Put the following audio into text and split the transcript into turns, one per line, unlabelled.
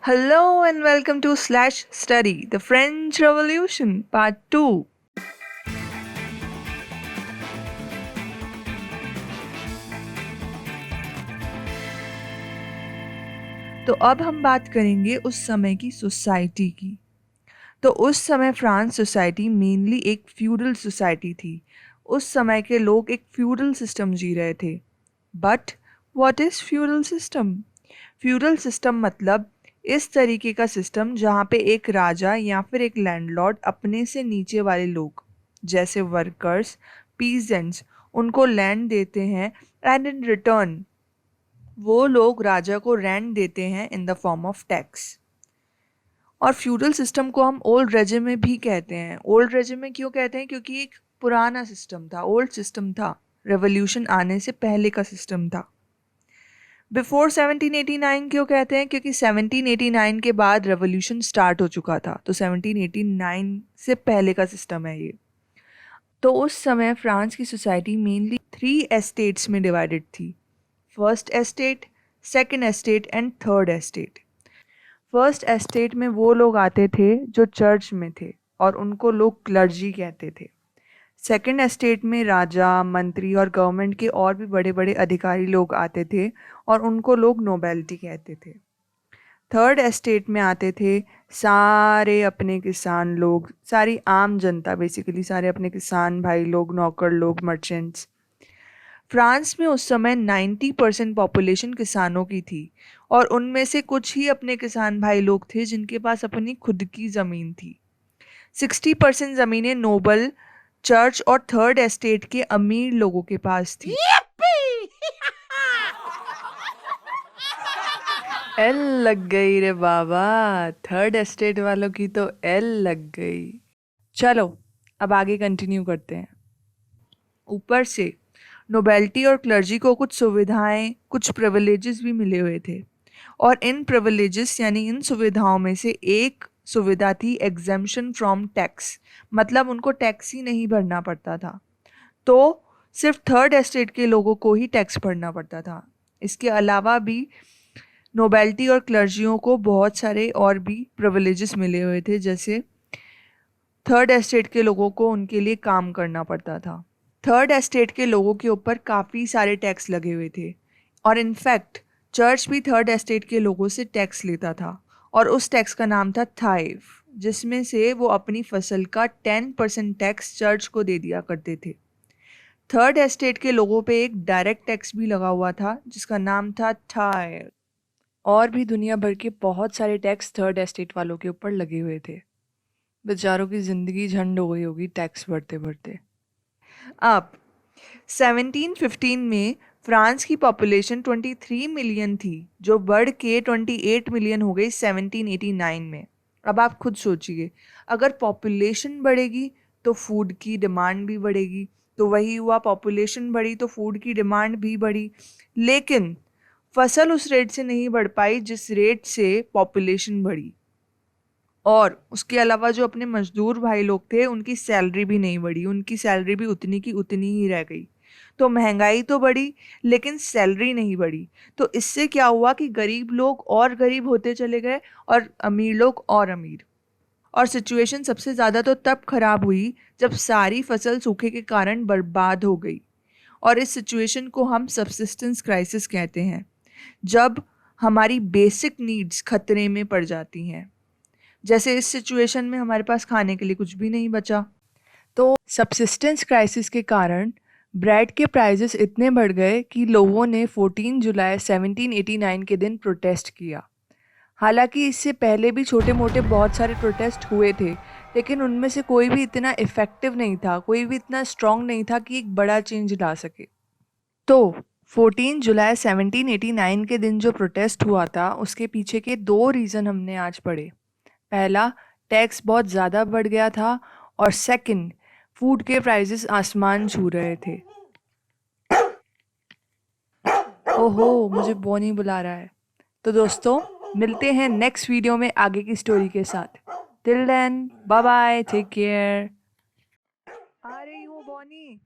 Hello and welcome to Slash Study, the French Revolution, Part 2. तो अब हम बात करेंगे उस समय की सोसाइटी की। तो उस समय फ्रांस सोसाइटी मेनली एक फ्यूडल सोसाइटी थी। उस समय के लोग एक फ्यूडल सिस्टम जी रहे थे। But what is feudal system? Feudal system मतलब इस तरीके का सिस्टम जहाँ पे एक राजा या फिर एक लैंडलॉर्ड अपने से नीचे वाले लोग जैसे वर्कर्स, पीजेंट्स उनको लैंड देते हैं एंड इन रिटर्न वो लोग राजा को रेंट देते हैं in the form of tax. और फ्यूडल सिस्टम को हम ओल्ड रेजिम में भी कहते हैं। ओल्ड रेजिम में क्यों कहते हैं? क्योंकि एक पुराना सिस्टम था, ओल्ड सिस्टम था, रेवोल्यूशन आने से पहले का सिस्टम था। बिफोर 1789 क्यों कहते हैं? क्योंकि 1789 के बाद रेवोल्यूशन स्टार्ट हो चुका था, तो 1789 से पहले का सिस्टम है ये। तो उस समय फ्रांस की सोसाइटी मेनली 3 एस्टेट्स में डिवाइडेड थी। First estate, second estate and third estate. First estate में वो लोग आते थे जो चर्च में थे और उनको लोग क्लर्जी कहते थे। सेकंड एस्टेट में राजा, मंत्री और गवर्नमेंट के और भी बड़े बड़े अधिकारी लोग आते थे और उनको लोग नोबेलिटी कहते थे। थर्ड एस्टेट में आते थे सारे अपने किसान लोग, सारी आम जनता, बेसिकली सारे अपने किसान भाई लोग, नौकर लोग, मर्चेंट्स। फ्रांस में उस समय 90% पॉपुलेशन किसानों की थी और उनमें से कुछ ही अपने किसान भाई लोग थे जिनके पास अपनी खुद की ज़मीन थी। 60% ज़मीनें नोबल, चर्च और थर्ड एस्टेट के अमीर लोगों के पास थी। एल लग गई रे बाबा, थर्ड एस्टेट वालों की तो एल लग गई। चलो अब आगे कंटिन्यू करते हैं। ऊपर से नोबेलिटी और क्लर्जी को कुछ सुविधाएं, कुछ प्रिविलेजेस भी मिले हुए थे और इन प्रिविलेजेस यानी इन सुविधाओं में से एक सुविधा थी एग्जेम्पशन फ्रॉम टैक्स, मतलब उनको टैक्स ही नहीं भरना पड़ता था। तो सिर्फ थर्ड एस्टेट के लोगों को ही टैक्स भरना पड़ता था। इसके अलावा भी नोबेलिटी और क्लर्जियों को बहुत सारे और भी प्रिविलेजेस मिले हुए थे, जैसे थर्ड एस्टेट के लोगों को उनके लिए काम करना पड़ता था। थर्ड एस्टेट के लोगों के ऊपर काफ़ी सारे टैक्स लगे हुए थे और इनफैक्ट चर्च भी थर्ड एस्टेट के लोगों से टैक्स लेता था और उस टैक्स का नाम था थाइव, जिसमें से वो अपनी फसल का 10% टैक्स चर्च को दे दिया करते थे। थर्ड एस्टेट के लोगों पे एक डायरेक्ट टैक्स भी लगा हुआ था जिसका नाम था थाइव। और भी दुनिया भर के बहुत सारे टैक्स थर्ड एस्टेट वालों के ऊपर लगे हुए थे। बेचारों की ज़िंदगी झंड हो गई होगी टैक्स भरते भरते। अब 1715 में फ्रांस की पॉपुलेशन 23 मिलियन थी, जो बढ़ के 28 मिलियन हो गई 1789 में। अब आप खुद सोचिए, अगर पॉपुलेशन बढ़ेगी तो फूड की डिमांड भी बढ़ेगी, तो वही हुआ, पॉपुलेशन बढ़ी तो फूड की डिमांड भी बढ़ी, लेकिन फसल उस रेट से नहीं बढ़ पाई जिस रेट से पॉपुलेशन बढ़ी। और उसके अलावा जो अपने मजदूर भाई लोग थे उनकी सैलरी भी नहीं बढ़ी, उनकी सैलरी भी उतनी की उतनी ही रह गई। तो महंगाई तो बढ़ी लेकिन सैलरी नहीं बढ़ी। तो इससे क्या हुआ कि गरीब लोग और गरीब होते चले गए और अमीर लोग और अमीर। और सिचुएशन सबसे ज़्यादा तो तब खराब हुई जब सारी फसल सूखे के कारण बर्बाद हो गई। और इस सिचुएशन को हम सबसिस्टेंस क्राइसिस कहते हैं, जब हमारी बेसिक नीड्स खतरे में पड़ जाती हैं। जैसे इस सिचुएशन में हमारे पास खाने के लिए कुछ भी नहीं बचा। तो सबसिस्टेंस क्राइसिस के कारण ब्रेड के प्राइसेस इतने बढ़ गए कि लोगों ने 14 जुलाई 1789 के दिन प्रोटेस्ट किया। हालांकि इससे पहले भी छोटे मोटे बहुत सारे प्रोटेस्ट हुए थे, लेकिन उनमें से कोई भी इतना इफ़ेक्टिव नहीं था, कोई भी इतना स्ट्रॉन्ग नहीं था कि एक बड़ा चेंज ला सके। तो 14 जुलाई 1789 के दिन जो प्रोटेस्ट हुआ था उसके पीछे के 2 रीज़न हमने आज पढ़े। पहला, टैक्स बहुत ज़्यादा बढ़ गया था और सेकंड, फूड के प्राइसेस आसमान छू रहे थे। ओहो, मुझे बोनी बुला रहा है। तो दोस्तों, मिलते हैं नेक्स्ट वीडियो में आगे की स्टोरी के साथ। Till then, bye bye, take care. आ रही हूँ बोनी।